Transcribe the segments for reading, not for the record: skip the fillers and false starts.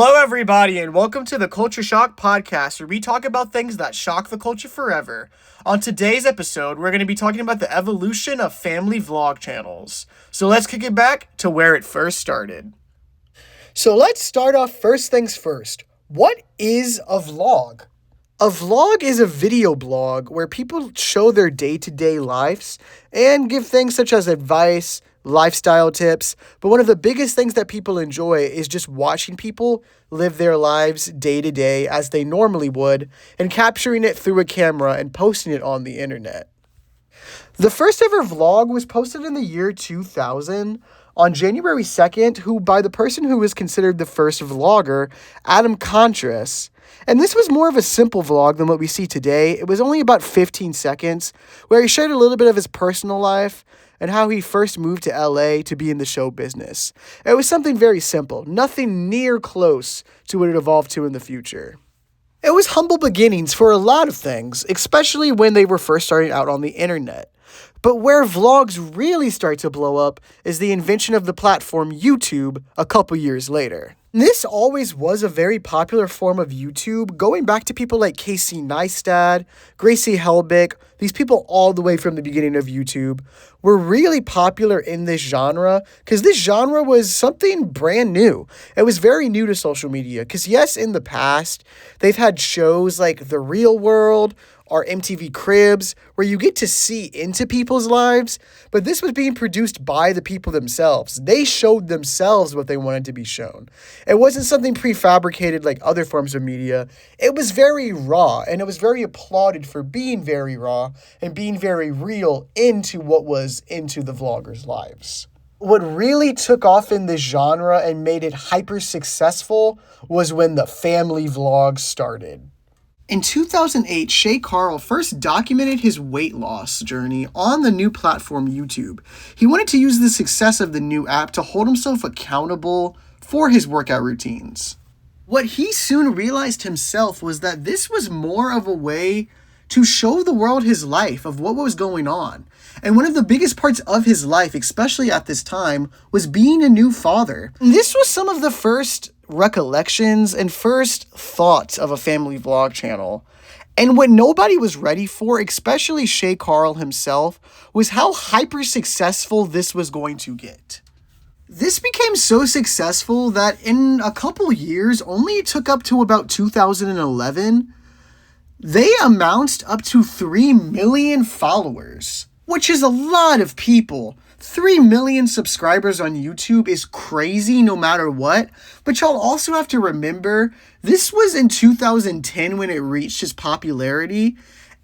Hello, everybody, and welcome to the Culture Shock Podcast, where we talk about things that shock the culture forever. On today's episode, we're going to be talking about the evolution of family vlog channels. So let's kick it back to where it first started. So let's start off first things first. What is a vlog? A vlog is a video blog where people show their day-to-day lives and give things such as advice, lifestyle tips, but one of the biggest things that people enjoy is just watching people live their lives day to day as they normally would and capturing it through a camera and posting it on the internet. The first ever vlog was posted in the year 2000 on January 2nd, by the person who was considered the first vlogger, Adam Contras. And this was more of a simple vlog than what we see today. It was only about 15 seconds, where he shared a little bit of his personal life and how he first moved to LA to be in the show business. It was something very simple, nothing near close to what it evolved to in the future. It was humble beginnings for a lot of things, especially when they were first starting out on the internet. But where vlogs really start to blow up is the invention of the platform YouTube a couple years later. This always was a very popular form of YouTube, going back to people like Casey Neistat, Gracie Helbig. These people all the way from the beginning of YouTube were really popular in this genre because this genre was something brand new. It was very new to social media because, yes, in the past, they've had shows like The Real World or MTV Cribs, where you get to see into people's lives, but this was being produced by the people themselves. They showed themselves what they wanted to be shown. It wasn't something prefabricated like other forms of media. It was very raw, and it was very applauded for being very raw and being very real into what was into the vloggers' lives. What really took off in this genre and made it hyper successful was when the family vlogs started. In 2008, Shay Carl first documented his weight loss journey on the new platform YouTube. He wanted to use the success of the new app to hold himself accountable for his workout routines. What he soon realized himself was that this was more of a way to show the world his life of what was going on. And one of the biggest parts of his life, especially at this time, was being a new father. And this was some of the first recollections and first thoughts of a family vlog channel. And what nobody was ready for, especially Shay Carl himself, was how hyper successful this was going to get. This became so successful that in a couple years, only it took up to about 2011, they amassed up to 3 million followers, which is a lot of people. 3 million subscribers on YouTube is crazy no matter what, but y'all also have to remember, this was in 2010 when it reached its popularity,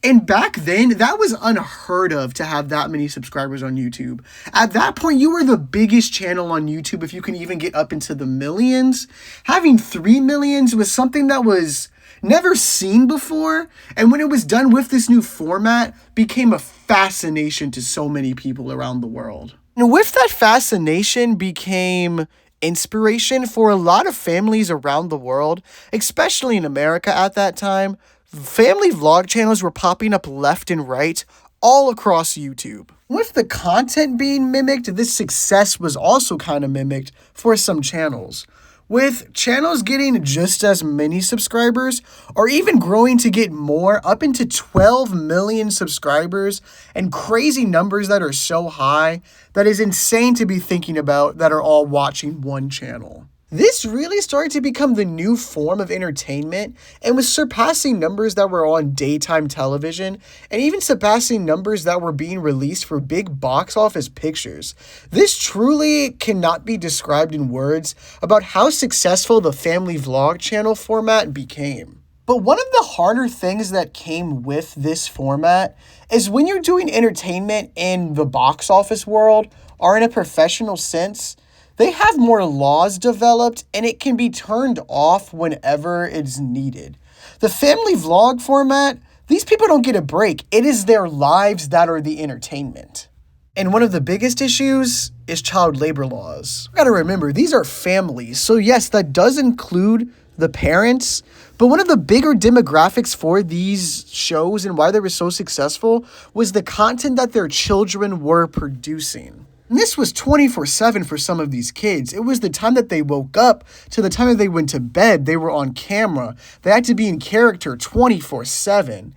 and back then, that was unheard of to have that many subscribers on YouTube. At that point, you were the biggest channel on YouTube if you can even get up into the millions. Having 3 millions was something that was never seen before, and when it was done with this new format, became a fascination to so many people around the world. And with that fascination became inspiration for a lot of families around the world, especially in America at that time. Family vlog channels were popping up left and right all across YouTube. With the content being mimicked, this success was also kind of mimicked for some channels, with channels getting just as many subscribers or even growing to get more, up into 12 million subscribers, and crazy numbers that are so high that is insane to be thinking about that are all watching one channel. This really started to become the new form of entertainment and was surpassing numbers that were on daytime television and even surpassing numbers that were being released for big box office pictures. This truly cannot be described in words about how successful the family vlog channel format became. But one of the harder things that came with this format is when you're doing entertainment in the box office world or in a professional sense, they have more laws developed and it can be turned off whenever it's needed. The family vlog format, these people don't get a break. It is their lives that are the entertainment. And one of the biggest issues is child labor laws. You gotta remember, these are families. So yes, that does include the parents, but one of the bigger demographics for these shows and why they were so successful was the content that their children were producing. And this was 24/7 for some of these kids. It was the time that they woke up to the time that they went to bed. They were on camera. They had to be in character 24/7.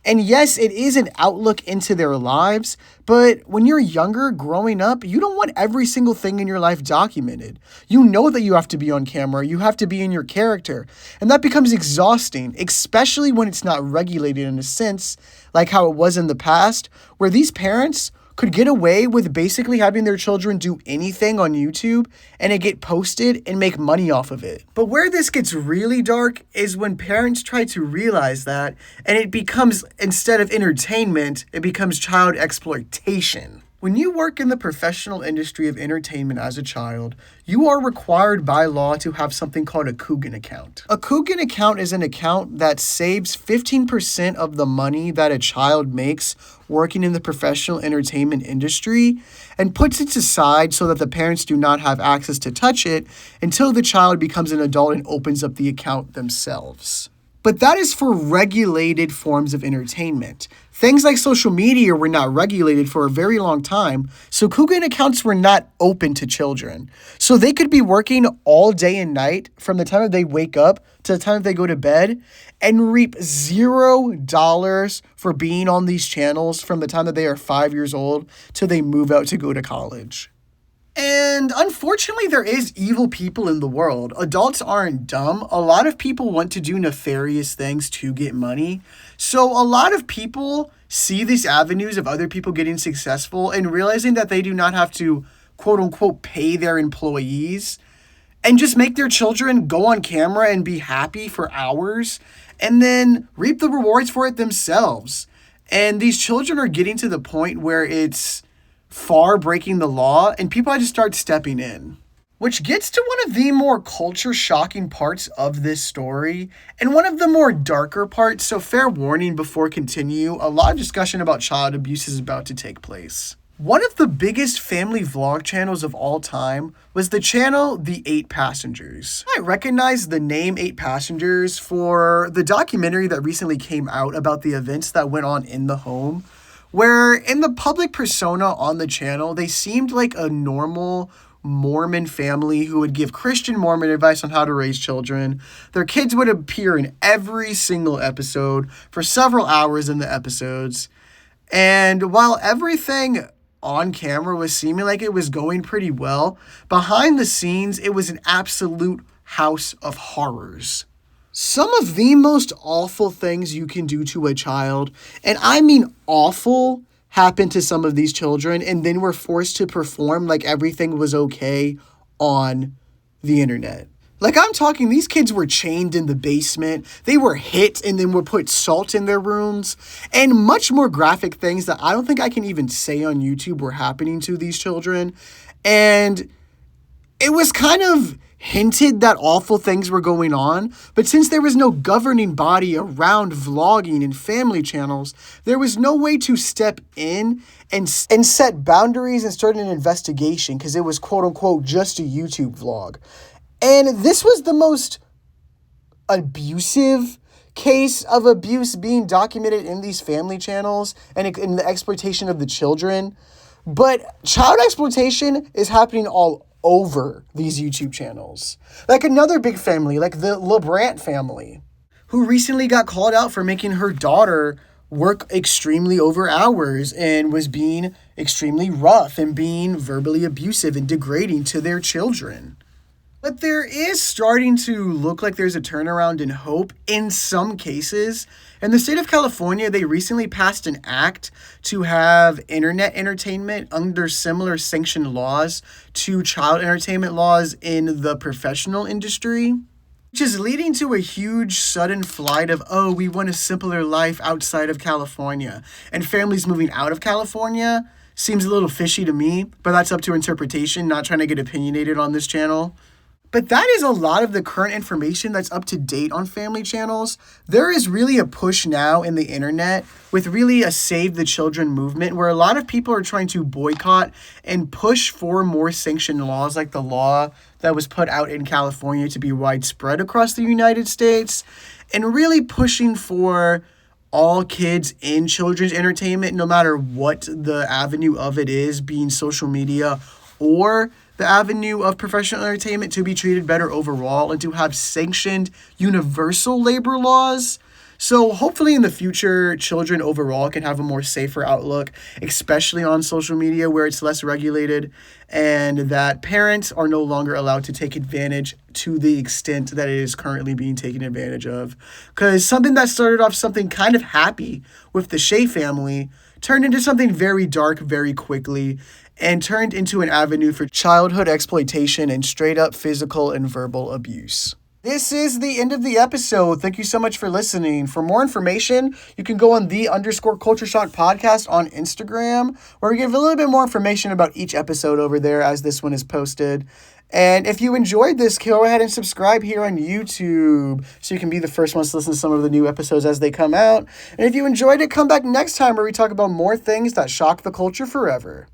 And yes, it is an outlook into their lives, but when you're younger, growing up, you don't want every single thing in your life documented. You know that you have to be on camera, you have to be in your character, and that becomes exhausting, especially when it's not regulated in a sense, like how it was in the past, where these parents could get away with basically having their children do anything on YouTube and it get posted and make money off of it. But where this gets really dark is when parents try to realize that and it becomes, instead of entertainment, it becomes child exploitation. When you work in the professional industry of entertainment as a child, you are required by law to have something called a Coogan account. A Coogan account is an account that saves 15% of the money that a child makes working in the professional entertainment industry and puts it aside so that the parents do not have access to touch it until the child becomes an adult and opens up the account themselves. But that is for regulated forms of entertainment. Things like social media were not regulated for a very long time, so Coogan accounts were not open to children. So they could be working all day and night from the time that they wake up to the time that they go to bed and reap $0 for being on these channels from the time that they are 5 years old till they move out to go to college. And unfortunately, there is evil people in the world. Adults aren't dumb. A lot of people want to do nefarious things to get money. So a lot of people see these avenues of other people getting successful and realizing that they do not have to, quote unquote, pay their employees and just make their children go on camera and be happy for hours and then reap the rewards for it themselves. And these children are getting to the point where it's far breaking the law and people had to start stepping in. Which gets to one of the more culture shocking parts of this story and one of the more darker parts, so fair warning before continue, a lot of discussion about child abuse is about to take place. One of the biggest family vlog channels of all time was the channel The 8 Passengers. I recognize the name 8 Passengers for the documentary that recently came out about the events that went on in the home, where in the public persona on the channel, they seemed like a normal Mormon family who would give Christian Mormon advice on how to raise children. Their kids would appear in every single episode for several hours in the episodes. And while everything on camera was seeming like it was going pretty well, behind the scenes, it was an absolute house of horrors. Some of the most awful things you can do to a child, and I mean awful, happened to some of these children and then were forced to perform like everything was okay on the internet. Like I'm talking, these kids were chained in the basement, they were hit and then were put salt in their rooms, and much more graphic things that I don't think I can even say on YouTube were happening to these children. And it was kind of hinted that awful things were going on, but since there was no governing body around vlogging and family channels, there was no way to step in and set boundaries and start an investigation because it was quote unquote just a YouTube vlog. And this was the most abusive case of abuse being documented in these family channels and in the exploitation of the children. But child exploitation is happening all over these YouTube channels. Like another big family, like the LeBrant family, who recently got called out for making her daughter work extremely over hours and was being extremely rough and being verbally abusive and degrading to their children. But there is starting to look like there's a turnaround in hope in some cases. In the state of California, they recently passed an act to have internet entertainment under similar sanctioned laws to child entertainment laws in the professional industry, which is leading to a huge sudden flight of, oh, we want a simpler life outside of California. And families moving out of California seems a little fishy to me, but that's up to interpretation, not trying to get opinionated on this channel. But that is a lot of the current information that's up to date on family channels. There is really a push now in the internet with really a Save the Children movement where a lot of people are trying to boycott and push for more sanctioned laws like the law that was put out in California to be widespread across the United States, and really pushing for all kids in children's entertainment, no matter what the avenue of it is, being social media or the avenue of professional entertainment, to be treated better overall and to have sanctioned universal labor laws. So hopefully in the future, children overall can have a more safer outlook, especially on social media where it's less regulated, and that parents are no longer allowed to take advantage to the extent that it is currently being taken advantage of. Because something that started off something kind of happy with the Shea family turned into something very dark very quickly and turned into an avenue for childhood exploitation and straight up physical and verbal abuse. This is the end of the episode. Thank you so much for listening. For more information, you can go on _Culture Shock podcast on Instagram, where we give a little bit more information about each episode over there as this one is posted. And if you enjoyed this, go ahead and subscribe here on YouTube so you can be the first ones to listen to some of the new episodes as they come out. And if you enjoyed it, come back next time where we talk about more things that shock the culture forever.